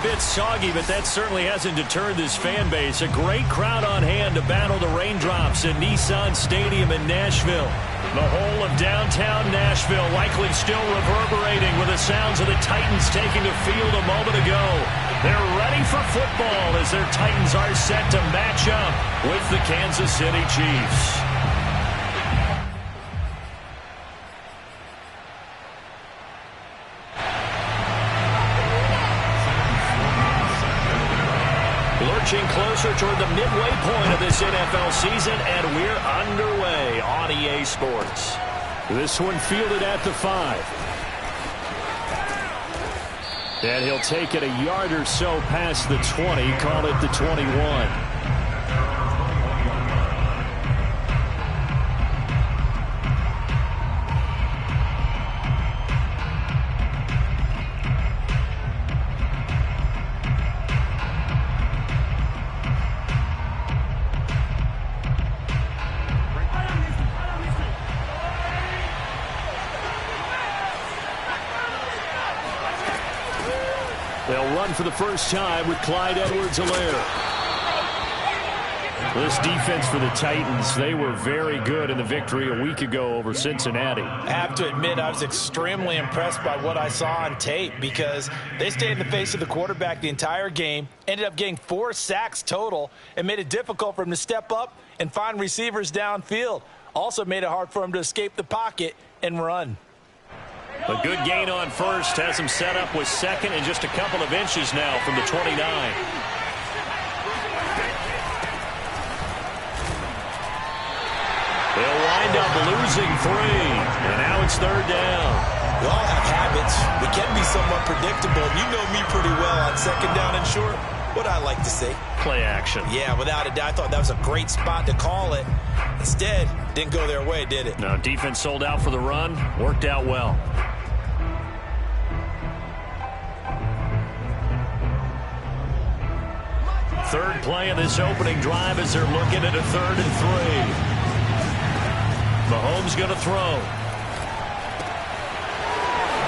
a bit soggy, but that certainly hasn't deterred this fan base. A great crowd on hand to battle the raindrops at Nissan Stadium in Nashville. The whole of downtown Nashville likely still reverberating with the sounds of the Titans taking the field a moment ago. They're ready for football as their Titans are set to match up with the Kansas City Chiefs. Lurching closer toward the midway point of this NFL season, and we're underway on EA Sports. This one fielded at the 5. And he'll take it a yard or so past the 20, call it the 21. They'll run for the first time with Clyde Edwards-Helaire. This defense for the Titans, they were very good in the victory a week ago over Cincinnati. I have to admit, I was extremely impressed by what I saw on tape because they stayed in the face of the quarterback the entire game, ended up getting 4 sacks total, and made it difficult for him to step up and find receivers downfield. Also made it hard for him to escape the pocket and run. A good gain on first has him set up with second and just a couple of inches now from the 29. They'll wind up losing 3, and now it's 3rd down. We all have habits. We can be somewhat predictable. You know me pretty well on 2nd down and short. What I like to say? Play action. Yeah, without a doubt. I thought that was a great spot to call it. Instead, didn't go their way, did it? No, defense sold out for the run. Worked out well. Third play of this opening drive as they're looking at a 3rd and 3. Mahomes going to throw.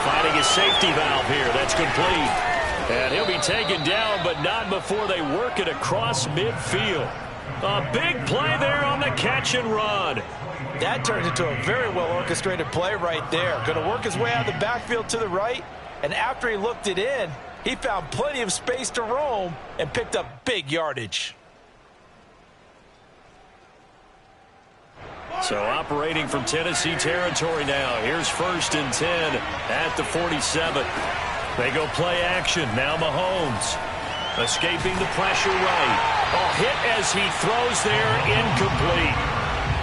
Finding his safety valve here. That's complete. And he'll be taken down, but not before they work it across midfield. A big play there on the catch and run. That turned into a very well-orchestrated play right there. Going to work his way out of the backfield to the right, and after he looked it in, he found plenty of space to roam and picked up big yardage. So operating from Tennessee territory now. Here's 1st and 10 at the 47. They go play action. Now Mahomes escaping the pressure right. A hit as he throws there, incomplete.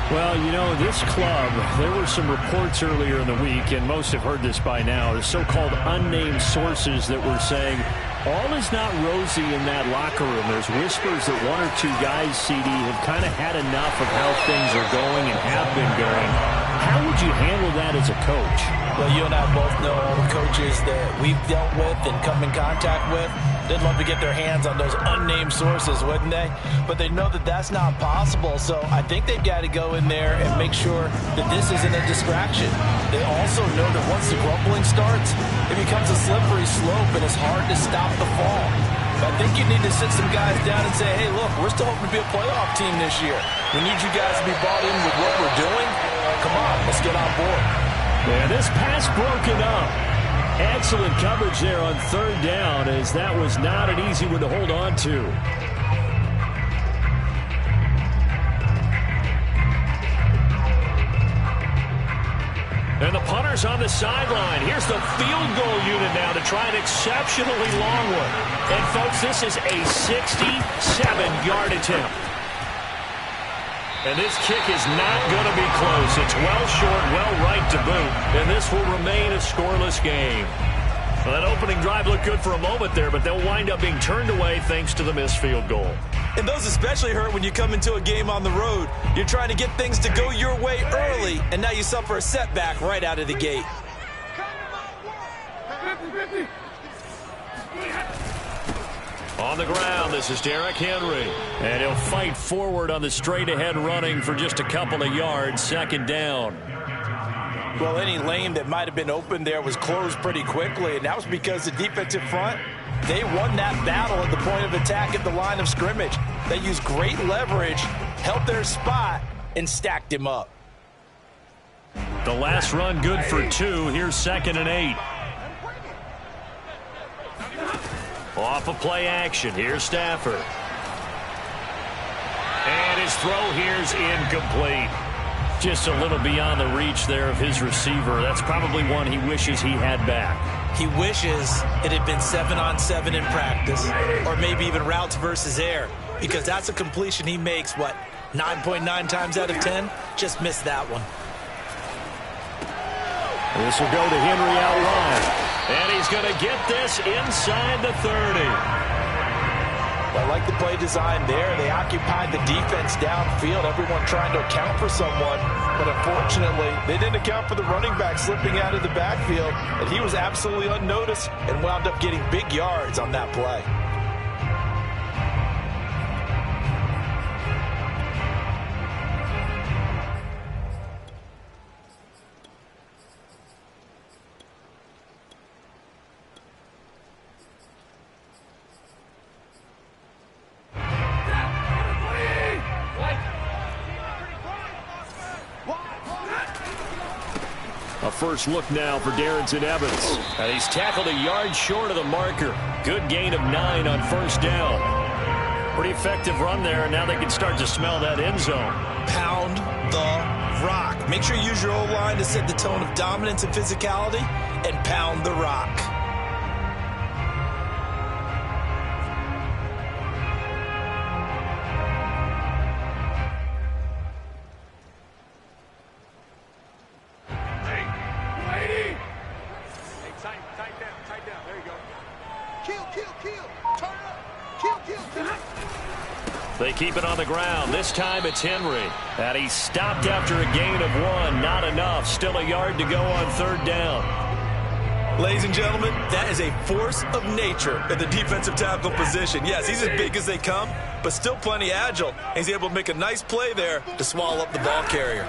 Well, you know, this club, there were some reports earlier in the week, and most have heard this by now, the so-called unnamed sources that were saying all is not rosy in that locker room. There's whispers that 1 or 2 guys, CD, have kind of had enough of how things are going and have been going. How would you handle that as a coach? Well, you and I both know all the coaches that we've dealt with and come in contact with. They'd love to get their hands on those unnamed sources, wouldn't they? But they know that that's not possible, so I think they've got to go in there and make sure that this isn't a distraction. They also know that once the grumbling starts, it becomes a slippery slope and it's hard to stop the fall. But I think you need to sit some guys down and say, hey, look, we're still hoping to be a playoff team this year. We need you guys to be bought in with what we're doing. Come on, let's get on board. Yeah, this pass broken up. Excellent coverage there on 3rd down, as that was not an easy one to hold on to. And the punter's on the sideline. Here's the field goal unit now to try an exceptionally long one. And, folks, this is a 67-yard attempt. And this kick is not going to be close. It's well short, well right to boot. And this will remain a scoreless game. Well, that opening drive looked good for a moment there, but they'll wind up being turned away thanks to the missed field goal. And those especially hurt when you come into a game on the road. You're trying to get things to go your way early, and now you suffer a setback right out of the gate. On the ground, this is Derrick Henry. And he'll fight forward on the straight-ahead running for just a couple of yards, 2nd down. Well, any lane that might have been open there was closed pretty quickly, and that was because the defensive front They won that battle at the point of attack at the line of scrimmage. They used great leverage, held their spot, and stacked him up. The last run good for 2. Here's 2nd and 8. Off a play action. Here's Stafford. And his throw here's incomplete. Just a little beyond the reach there of his receiver. That's probably one he wishes he had back. He wishes it had been 7-on-7 in practice, or maybe even routes versus air, because that's a completion he makes, 9.9 times out of 10? Just missed that one. This will go to Henry out wide. And he's going to get this inside the 30. I like the play design there. They occupied the defense downfield, everyone trying to account for someone. But unfortunately, they didn't account for the running back slipping out of the backfield. And he was absolutely unnoticed and wound up getting big yards on that play. A first look now for Darrington Evans. And he's tackled a yard short of the marker. Good gain of 9 on first down. Pretty effective run there, and now they can start to smell that end zone. Pound the rock. Make sure you use your O-line to set the tone of dominance and physicality, and pound the rock. They keep it on the ground. This time it's Henry. And he stopped after a gain of 1. Not enough. Still a yard to go on third down. Ladies and gentlemen, that is a force of nature at the defensive tackle position. Yes, he's as big as they come, but still plenty agile. And he's able to make a nice play there to swallow up the ball carrier.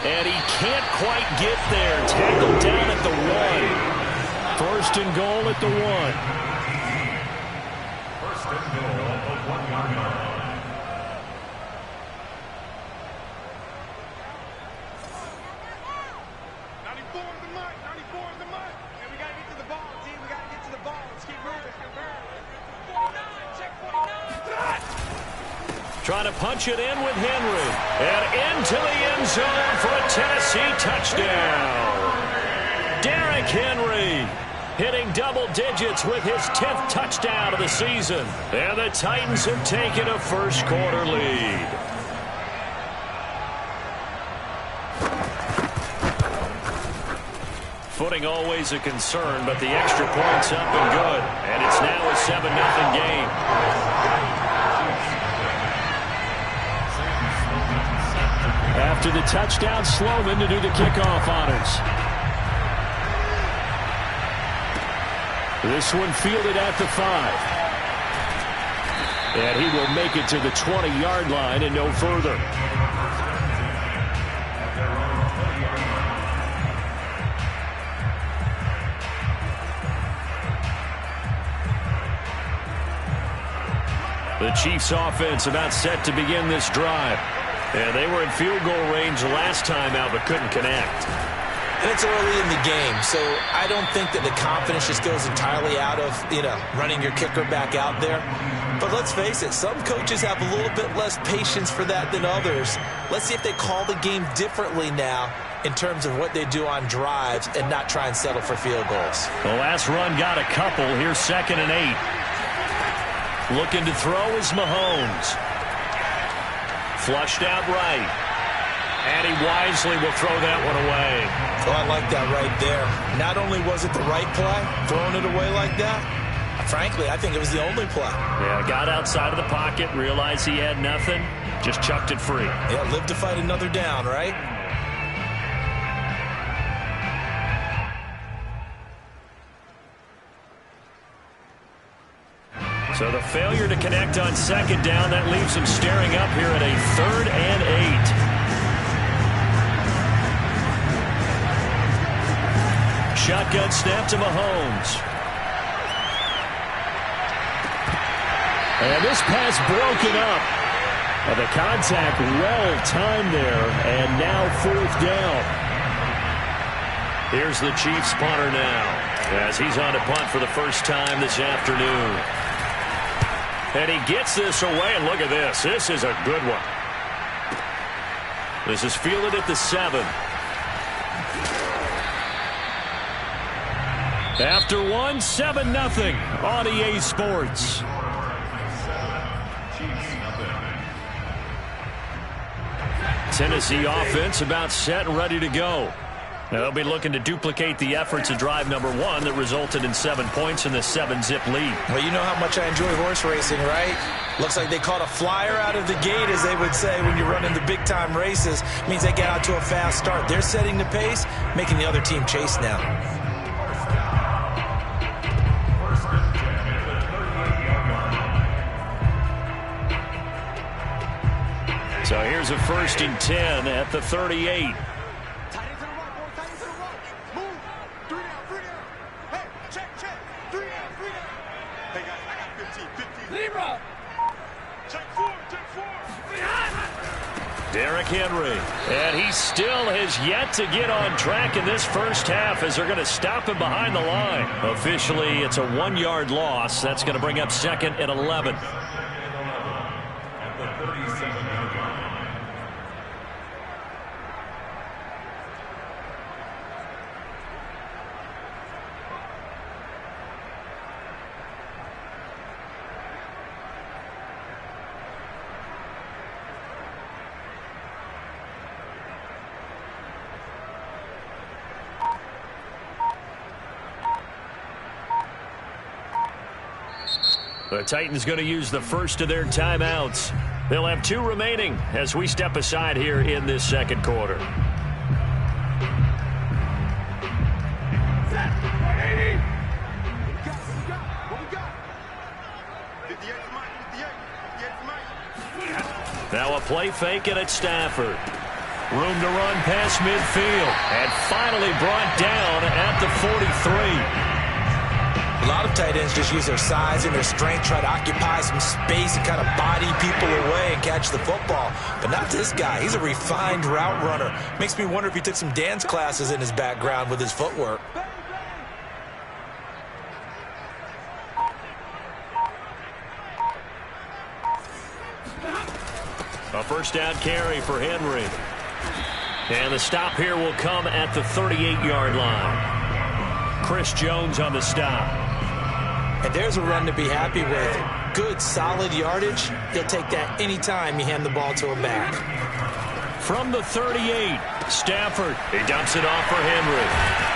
And he can't quite get there. Tackled down at the 1. First and goal at the 1. Trying to punch it in with Henry. And into the end zone for a Tennessee touchdown. Derrick Henry hitting double digits with his 10th touchdown of the season. And the Titans have taken a first quarter lead. Footing always a concern, but the extra point's up and good. And it's now a 7-0 game. After the touchdown, Sloman to do the kickoff honors. This one fielded at the 5. And he will make it to the 20-yard line and no further. The Chiefs offense about set to begin this drive. Yeah, they were in field goal range last time out, but couldn't connect. And it's early in the game, so I don't think that the confidence just goes entirely out of, running your kicker back out there. But let's face it, some coaches have a little bit less patience for that than others. Let's see if they call the game differently now in terms of what they do on drives and not try and settle for field goals. The last run got a couple. Here's 2nd and 8. Looking to throw is Mahomes. Flushed out right. And he wisely will throw that one away. Oh, I like that right there. Not only was it the right play, throwing it away like that, frankly, I think it was the only play. Yeah, got outside of the pocket, realized he had nothing, just chucked it free. Yeah, live to fight another down, right? So the failure to connect on 2nd down, that leaves him staring up here at a 3rd and 8. shotgun snap to Mahomes. And this pass broken up. The contact well-timed there, and now 4th down. Here's the Chiefs punter now, as he's on to punt for the first time this afternoon. And he gets this away, and look at this. This is a good one. This is fielded at the 7. After 1, 7-0 on EA Sports. Tennessee offense about set and ready to go. Now they'll be looking to duplicate the efforts of drive number 1 that resulted in 7 points in the 7-zip lead. Well, you know how much I enjoy horse racing, right? Looks like they caught a flyer out of the gate, as they would say when you're running the big-time races. It means they get out to a fast start. They're setting the pace, making the other team chase now. So here's a 1st and 10 at the 38. Derrick Henry, and he still has yet to get on track in this first half as they're going to stop him behind the line. Officially, it's a 1-yard loss. That's going to bring up 2nd and 11. The Titans going to use the first of their timeouts. They'll have 2 remaining as we step aside here in this second quarter. Now a play fake and it's Stafford. Room to run past midfield. And finally brought down at the 43. A lot of tight ends just use their size and their strength, try to occupy some space and kind of body people away and catch the football. But not this guy. He's a refined route runner. Makes me wonder if he took some dance classes in his background with his footwork. A first down carry for Henry. And the stop here will come at the 38-yard line. Chris Jones on the stop. And there's a run to be happy with. Good, solid yardage. He'll take that anytime you hand the ball to him back. From the 38, Stafford. He dumps it off for Henry.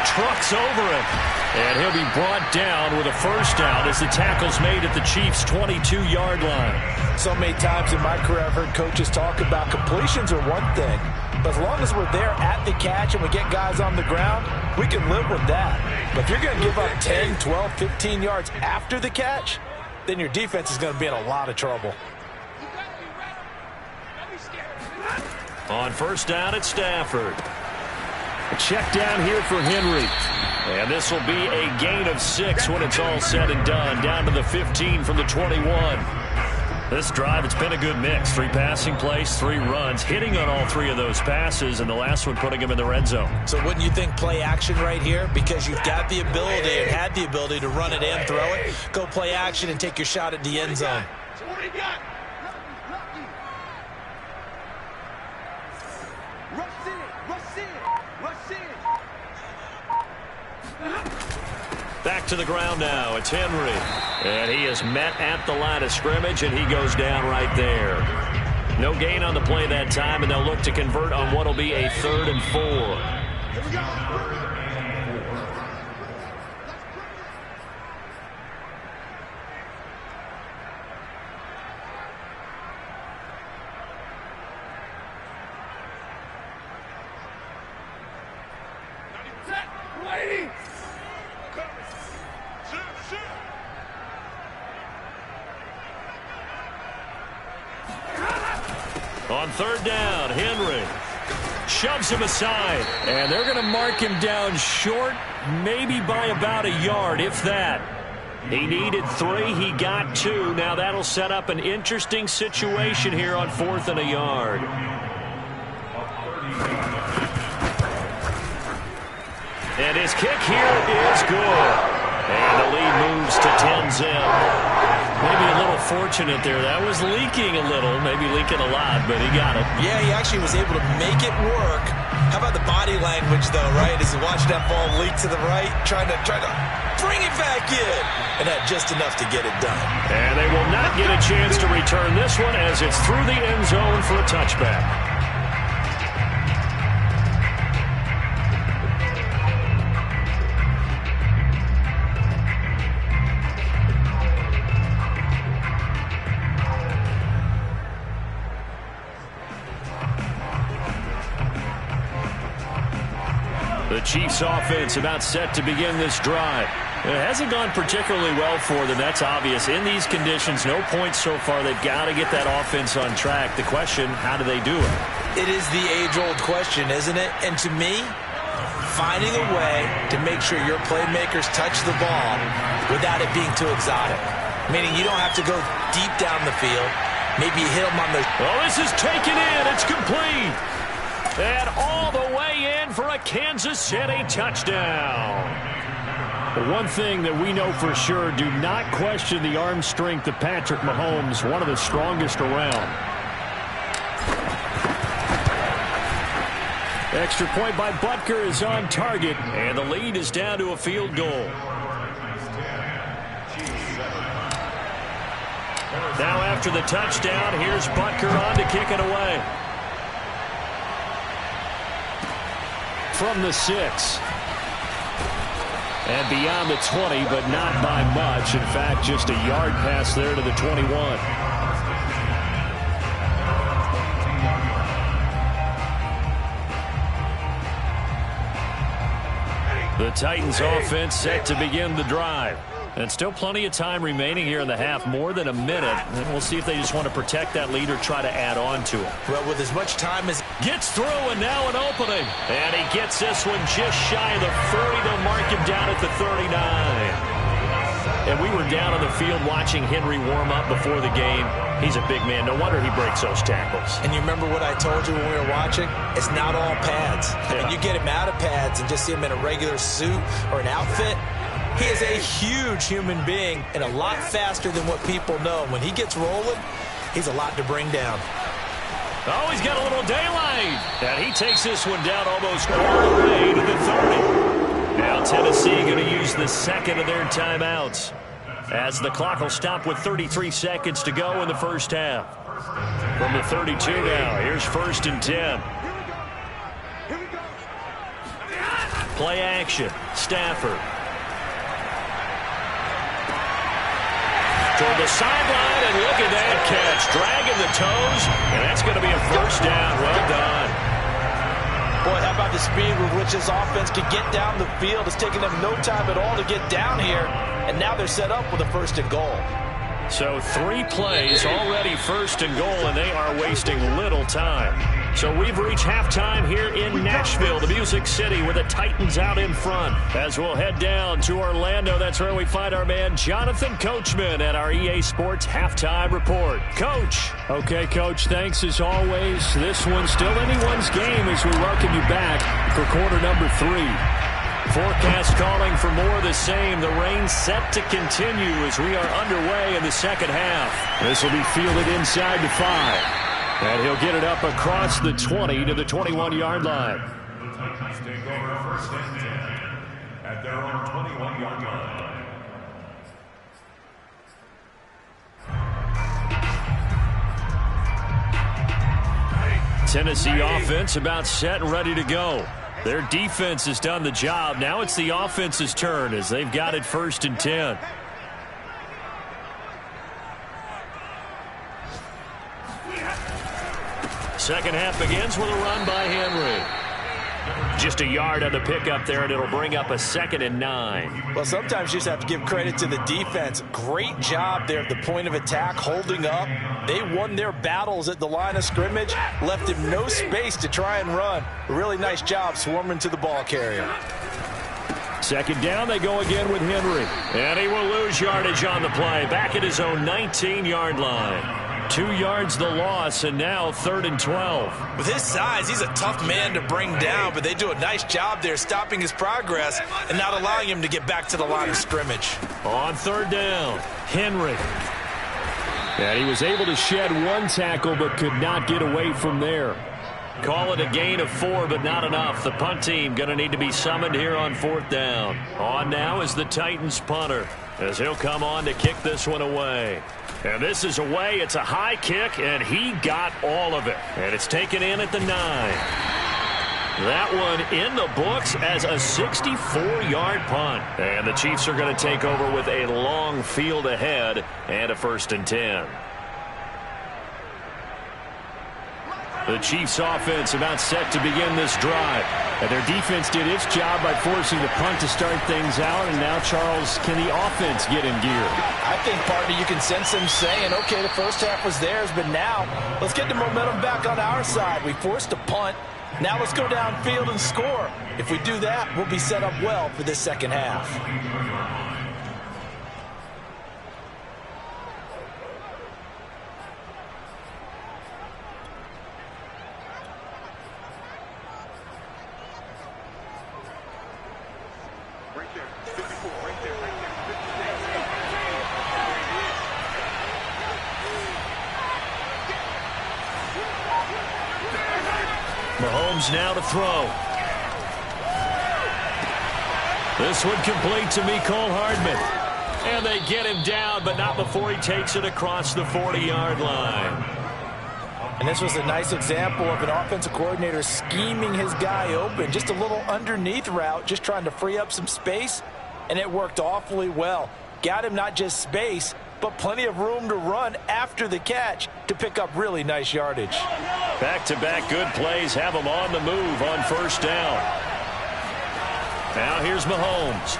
Trucks over him. And he'll be brought down with a first down as the tackle's made at the Chiefs' 22-yard line. So many times in my career I've heard coaches talk about completions are one thing. But as long as we're there at the catch and we get guys on the ground, we can live with that. But if you're going to give up 10, 12, 15 yards after the catch, then your defense is going to be in a lot of trouble. On first down, it's Stafford. A check down here for Henry. And this will be a gain of 6 when it's all said and done. Down to the 15 from the 21. This drive, it's been a good mix. 3 passing plays, 3 runs, hitting on all 3 of those passes, and the last one putting him in the red zone. So wouldn't you think play action right here? Because you've got the ability and had the ability to run it and throw it. Go play action and take your shot at the end zone. Back to the ground now. It's Henry. And he is met at the line of scrimmage, and he goes down right there. No gain on the play that time, and they'll look to convert on what will be a 3rd and 4. Here we go. On 3rd down, Henry. shoves him aside. And they're going to mark him down short, maybe by about a yard, if that. He needed 3. He got 2. Now that'll set up an interesting situation here on 4th and a yard. And his kick here is good. And the lead moves to 10-zip. Maybe a little fortunate there. That was leaking a little, maybe leaking a lot, but he got it. Yeah, he actually was able to make it work. How about the body language, though, right? As he watched that ball leak to the right, trying to bring it back in. And had just enough to get it done. And they will not get a chance to return this one as it's through the end zone for a touchback. The Chiefs offense about set to begin this drive. It hasn't gone particularly well for them. That's obvious. In these conditions, no points so far. They've got to get that offense on track. The question, how do they do it? It is the age-old question, isn't it? And to me, finding a way to make sure your playmakers touch the ball without it being too exotic. Meaning you don't have to go deep down the field. Maybe you hit them on the... Well, this is taken in. It's complete. And all the way in for a Kansas City touchdown. The one thing that we know for sure, do not question the arm strength of Patrick Mahomes, one of the strongest around. Extra point by Butker is on target, and the lead is down to a field goal. Now after the touchdown, here's Butker on to kick it away. From the 6. And beyond the 20, but not by much. In fact, just a yard pass there to the 21. The Titans offense set to begin the drive. And still plenty of time remaining here in the half, more than a minute. And we'll see if they just want to protect that lead or try to add on to it. Well, with as much time as... Gets through, and now an opening. And he gets this one just shy of the 40. They'll mark him down at the 39. And we were down on the field watching Henry warm up before the game. He's a big man. No wonder he breaks those tackles. And you remember what I told you when we were watching? It's not all pads. Yeah. And you get him out of pads and just see him in a regular suit or an outfit. He is a huge human being and a lot faster than what people know. When he gets rolling, he's a lot to bring down. Oh, he's got a little daylight. And he takes this one down almost all the way to the 30. Now Tennessee going to use the second of their timeouts, as the clock will stop with 33 seconds to go in the first half. From the 32 now, here's 1st and 10. Play action. Stafford. Toward the sideline, and look at that catch. Dragging the toes, and that's going to be a first down. Well done. Boy, how about the speed with which this offense can get down the field? It's taking them no time at all to get down here, and now they're set up with a 1st and goal. So 3 plays already 1st and goal, and they are wasting little time. So we've reached halftime here in Nashville, the Music City, with the Titans out in front. As we'll head down to Orlando, that's where we find our man Jonathan Coachman at our EA Sports Halftime Report. Coach. Okay, Coach, thanks as always. This one's still anyone's game as we welcome you back for quarter number 3. Forecast calling for more of the same. The rain set to continue as we are underway in the second half. This will be fielded inside the 5. And he'll get it up across the 20 to the 21-yard line. The Titans take over 1st and 10 at their own 21-yard line. Tennessee offense about set and ready to go. Their defense has done the job. Now it's the offense's turn as they've got it 1st and 10. Second half begins with a run by Henry. Just a yard on the pickup there, and it'll bring up a 2nd and 9. Well, sometimes you just have to give credit to the defense. Great job there at the point of attack, holding up. They won their battles at the line of scrimmage, left him no space to try and run. A really nice job swarming to the ball carrier. 2nd down, they go again with Henry. And he will lose yardage on the play, back at his own 19-yard line. 2 yards the loss, and now 3rd and 12. With his size, he's a tough man to bring down, but they do a nice job there stopping his progress and not allowing him to get back to the line of scrimmage. On 3rd down, Henry. And he was able to shed 1 tackle but could not get away from there. Call it a gain of 4, but not enough. The punt team going to need to be summoned here on 4th down. On now is the Titans punter, as he'll come on to kick this one away. And this is away. It's a high kick, and he got all of it. And it's taken in at the 9. That one in the books as a 64-yard punt. And the Chiefs are going to take over with a long field ahead and a 1st and 10. The Chiefs offense about set to begin this drive. And their defense did its job by forcing the punt to start things out. And now, Charles, can the offense get in gear? I think, partner, you can sense them saying, okay, the first half was theirs, but now let's get the momentum back on our side. We forced a punt. Now let's go downfield and score. If we do that, we'll be set up well for this second half. Mahomes now to throw. This one complete to Mecole Hardman. And they get him down, but not before he takes it across the 40-yard line. And this was a nice example of an offensive coordinator scheming his guy open. Just a little underneath route, just trying to free up some space, and it worked awfully well. Got him not just space, but plenty of room to run after the catch to pick up really nice yardage. Back-to-back good plays have him on the move on 1st down. Now here's Mahomes.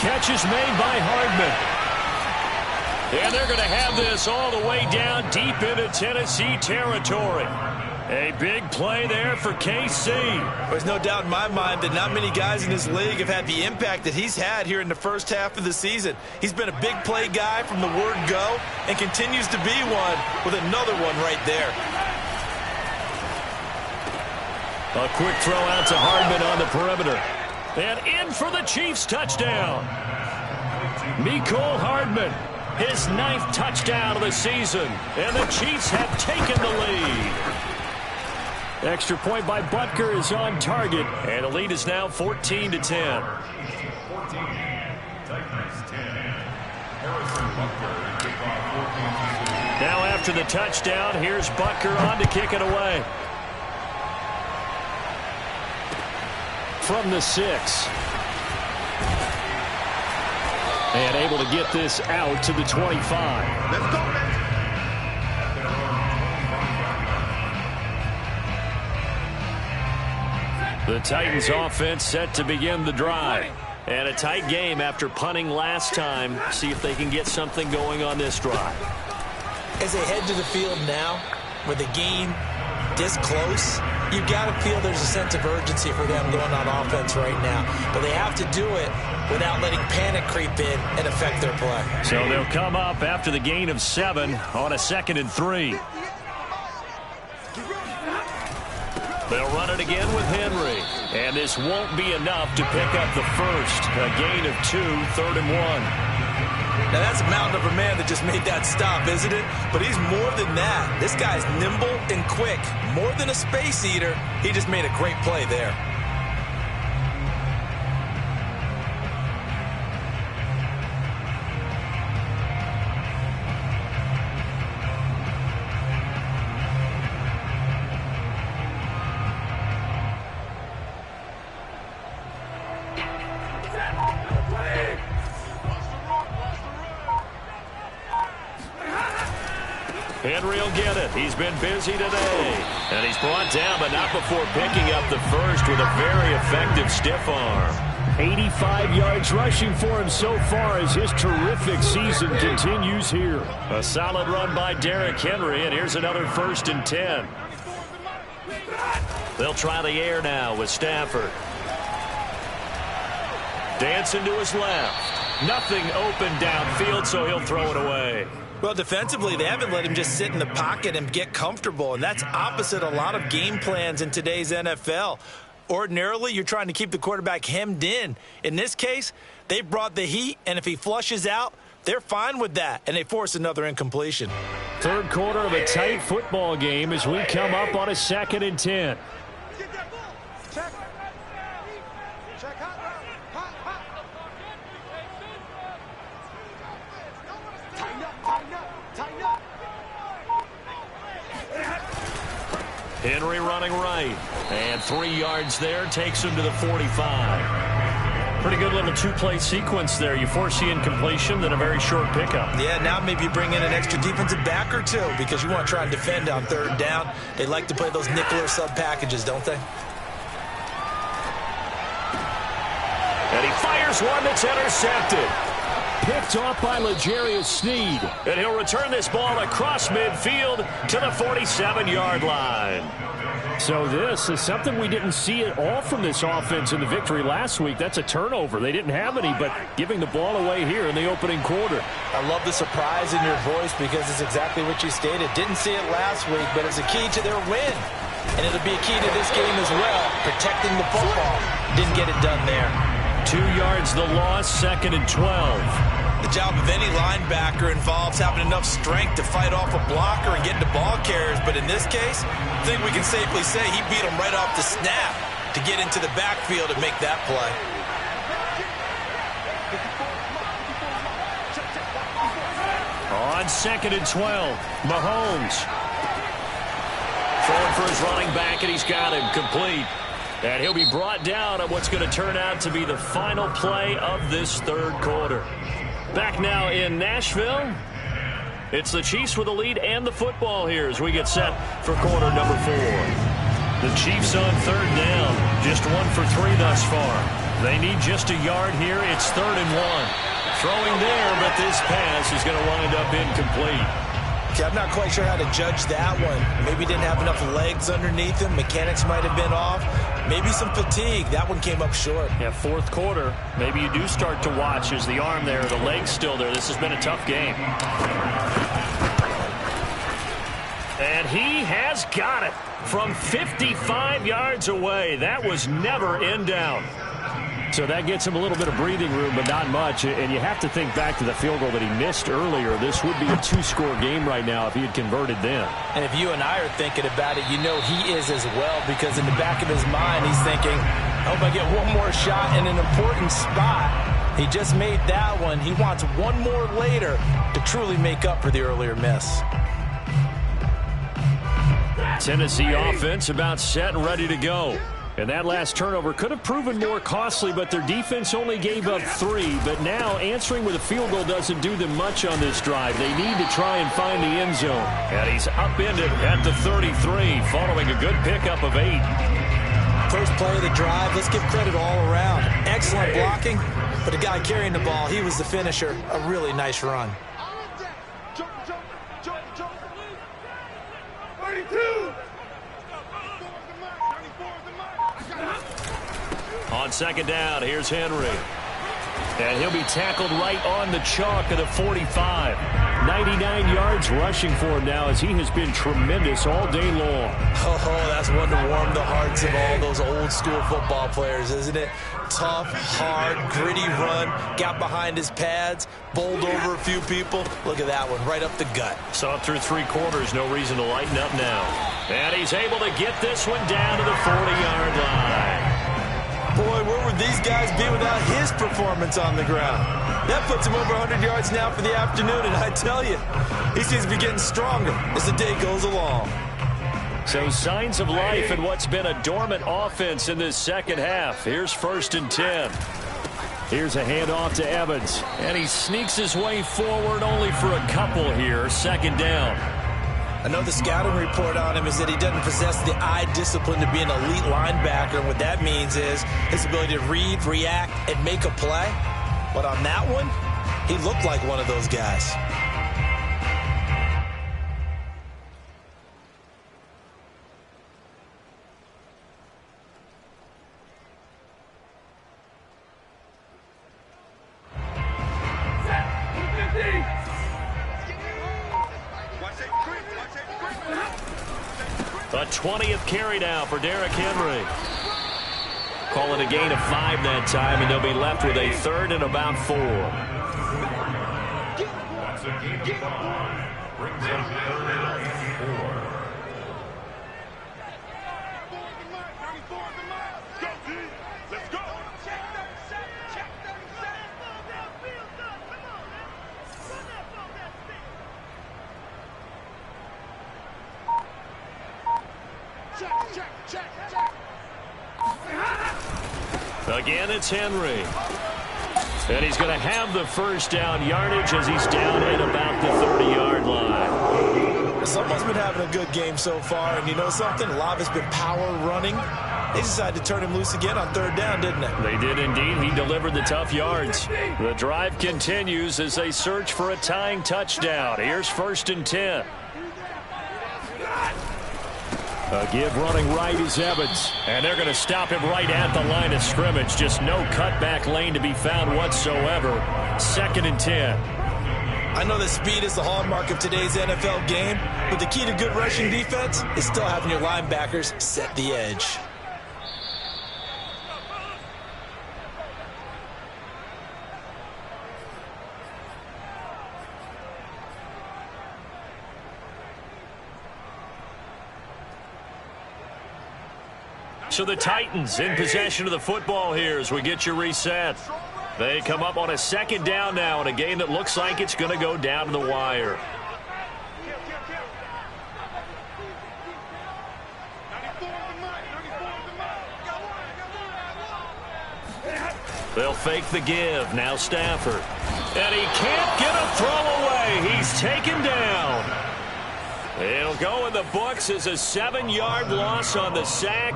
Catch is made by Hardman. And they're going to have this all the way down deep into Tennessee territory. A big play there for KC. There's no doubt in my mind that not many guys in this league have had the impact that he's had here in the first half of the season. He's been a big play guy from the word go and continues to be one with another one right there. A quick throw out to Hardman on the perimeter. And in for the Chiefs touchdown. Mecole Hardman, his 9th touchdown of the season. And the Chiefs have taken the lead. Extra point by Butker is on target. And the lead is now 14-10. 14, Titans 10. Harrison Butker, kickoff 14-2. Now after the touchdown, here's Butker on to kick it away. From the 6. And able to get this out to the 25. Let's go, man. The Titans offense set to begin the drive. And a tight game after punting last time. See if they can get something going on this drive. As they head to the field now, with the game this close, you've got to feel there's a sense of urgency for them going on offense right now. But they have to do it without letting panic creep in and affect their play. So they'll come up after the gain of 7 on a 2nd and 3. They'll run it again with Henry. And this won't be enough to pick up the first. A gain of 2, 3rd and 1. Now, that's a mountain of a man that just made that stop, isn't it? But he's more than that. This guy's nimble and quick. More than a space eater, he just made a great play there. Henry will get it. He's been busy today. And he's brought down, but not before picking up the first with a very effective stiff arm. 85 yards rushing for him so far as his terrific season continues here. A solid run by Derrick Henry, and here's another 1st and 10. They'll try the air now with Stafford. Dancing to his left. Nothing open downfield, so he'll throw it away. Well, defensively, they haven't let him just sit in the pocket and get comfortable, and that's opposite a lot of game plans in today's NFL. Ordinarily, you're trying to keep the quarterback hemmed in. In this case, they brought the heat, and if he flushes out, they're fine with that, and they force another incompletion. Third quarter of a tight football game as we come up on a 2nd and 10. Henry running right. And 3 yards there takes him to the 45. Pretty good little two-play sequence there. You force the incompletion, then a very short pickup. Yeah, now maybe you bring in an extra defensive back or two because you want to try and defend on 3rd down. They like to play those nickel or sub packages, don't they? And he fires one that's intercepted. Picked off by L'Jarius Sneed. And he'll return this ball across midfield to the 47-yard line. So this is something we didn't see at all from this offense in the victory last week. That's a turnover. They didn't have any, but giving the ball away here in the opening quarter. I love the surprise in your voice because it's exactly what you stated. Didn't see it last week, but it's a key to their win. And it'll be a key to this game as well, protecting the football. Didn't get it done there. 2 yards the loss, 2nd and 12. The job of any linebacker involves having enough strength to fight off a blocker and get into ball carriers. But in this case, I think we can safely say he beat him right off the snap to get into the backfield and make that play. On 2nd and 12, Mahomes. Throwing for his running back, and he's got him complete. And he'll be brought down on what's going to turn out to be the final play of this 3rd quarter. Back now in Nashville. It's the Chiefs with the lead and the football here as we get set for quarter number 4. The Chiefs on 3rd down. Just 1 for 3 thus far. They need just a yard here. It's 3rd and 1. Throwing there, but this pass is going to wind up incomplete. Okay, I'm not quite sure how to judge that one. Maybe didn't have enough legs underneath him. Mechanics might have been off. Maybe some fatigue. That one came up short. Yeah, 4th quarter. Maybe you do start to watch as the arm there, the leg's still there. This has been a tough game. And he has got it from 55 yards away. That was never in doubt. So that gets him a little bit of breathing room, but not much. And you have to think back to the field goal that he missed earlier. This would be a 2-score game right now if he had converted then. And if you and I are thinking about it, you know he is as well, because in the back of his mind, he's thinking, I hope I get one more shot in an important spot. He just made that one. He wants one more later to truly make up for the earlier miss. Tennessee offense about set and ready to go. And that last turnover could have proven more costly, but their defense only gave up 3. But now answering with a field goal doesn't do them much on this drive. They need to try and find the end zone. And he's upended at the 33, following a good pickup of 8. First play of the drive, let's give credit all around. Excellent blocking, but the guy carrying the ball, he was the finisher. A really nice run. 32! On 2nd down, here's Henry. And he'll be tackled right on the chalk of the 45. 99 yards rushing for him now as he has been tremendous all day long. Oh, that's one to warm the hearts of all those old-school football players, isn't it? Tough, hard, gritty run, got behind his pads, bowled over a few people. Look at that one, right up the gut. Saw it through 3 quarters, no reason to lighten up now. And he's able to get this one down to the 40-yard line. Boy, where would these guys be without his performance on the ground? That puts him over 100 yards now for the afternoon, and I tell you, he seems to be getting stronger as the day goes along. So signs of life in what's been a dormant offense in this second half. Here's 1st and 10. Here's a handoff to Evans. And he sneaks his way forward only for a couple here. 2nd down. I know the scouting report on him is that he doesn't possess the eye discipline to be an elite linebacker. And what that means is his ability to read, react, and make a play. But on that one, he looked like one of those guys. A 20th carry now for Derrick Henry. Call it a gain of 5 that time, and they'll be left with a 3rd and about 4. That's a gain of 5. Brings up 3rd and 4. Let's go. Again, it's Henry. And he's going to have the first down yardage as he's down at about the 30-yard line. Someone's been having a good game so far, and you know something? A lot of it's been power running. They decided to turn him loose again on 3rd down, didn't they? They did indeed. He delivered the tough yards. The drive continues as they search for a tying touchdown. Here's 1st and 10. A give running right is Evans. And they're going to stop him right at the line of scrimmage. Just no cutback lane to be found whatsoever. 2nd and 10. I know that speed is the hallmark of today's NFL game, but the key to good rushing defense is still having your linebackers set the edge. So the Titans in possession of the football here as we get you reset. They come up on a 2nd down now in a game that looks like it's going to go down to the wire. They'll fake the give. Now Stafford. And he can't get a throw away. He's taken down. It'll go in the books as a 7-yard loss on the sack,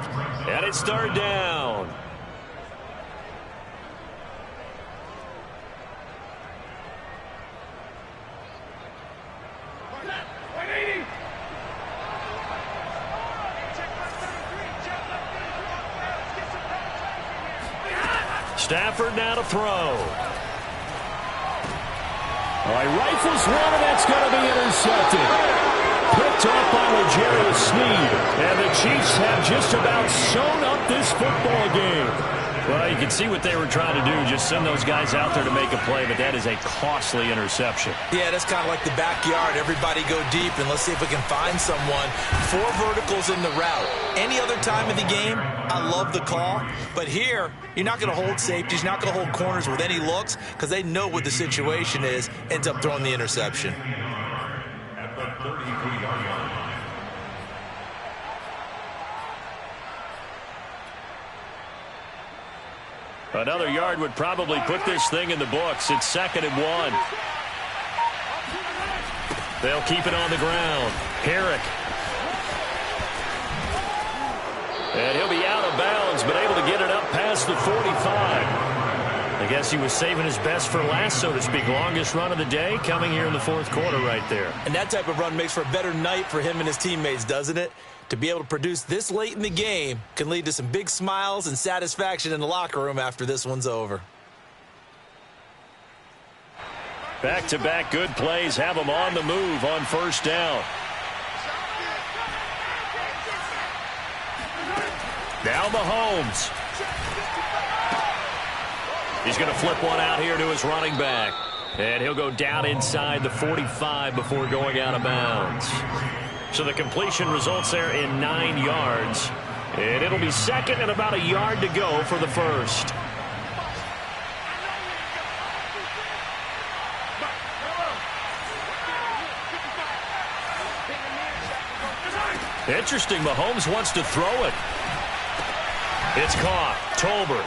and it's 3rd down. Stafford now to throw. All right, rifles one, and that's going to be intercepted. Picked off by L'Jarius Sneed. And the Chiefs have just about sewn up this football game. Well, you can see what they were trying to do, just send those guys out there to make a play, but that is a costly interception. Yeah, that's kind of like the backyard. Everybody go deep, and let's see if we can find someone. 4 verticals in the route. Any other time of the game, I love the call. But here, you're not going to hold safeties, you're not going to hold corners with any looks because they know what the situation is, ends up throwing the interception. At the 33-yard line. Another yard would probably put this thing in the books. It's 2nd and 1. They'll keep it on the ground. Herrick. And he'll be out of bounds, but able to get it up past the 45. I guess he was saving his best for last, so to speak. Longest run of the day coming here in the 4th quarter right there. And that type of run makes for a better night for him and his teammates, doesn't it? To be able to produce this late in the game can lead to some big smiles and satisfaction in the locker room after this one's over. Back-to-back good plays have them on the move on 1st down. Now Mahomes. He's going to flip one out here to his running back. And he'll go down inside the 45 before going out of bounds. So the completion results there in 9 yards. And it'll be 2nd and about a yard to go for the 1st. Interesting, Mahomes wants to throw it. It's caught. Tolbert.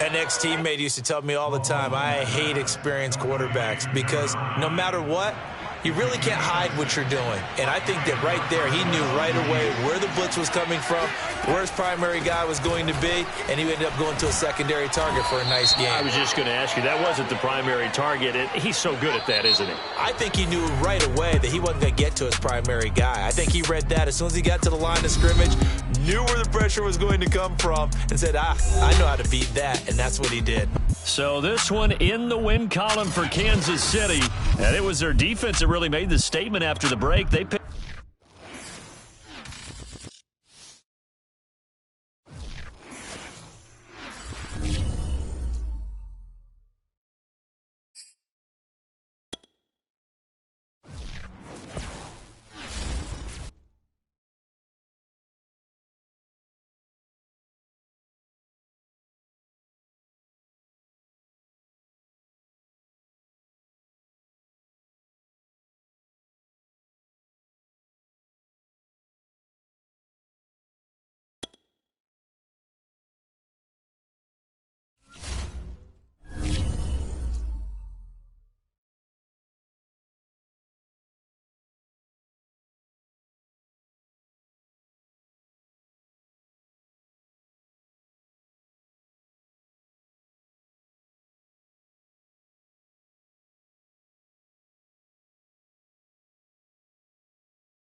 An ex-teammate used to tell me all the time, I hate experienced quarterbacks because no matter what, you really can't hide what you're doing. And I think that right there, he knew right away where the blitz was coming from, where his primary guy was going to be, and he ended up going to a secondary target for a nice game. I was just going to ask you, that wasn't the primary target. He's so good at that, isn't he? I think he knew right away that he wasn't going to get to his primary guy. I think he read that as soon as he got to the line of scrimmage, knew where the pressure was going to come from, and said, I know how to beat that, and that's what he did. So this one in the win column for Kansas City, and it was their defense that really made the statement after the break. They picked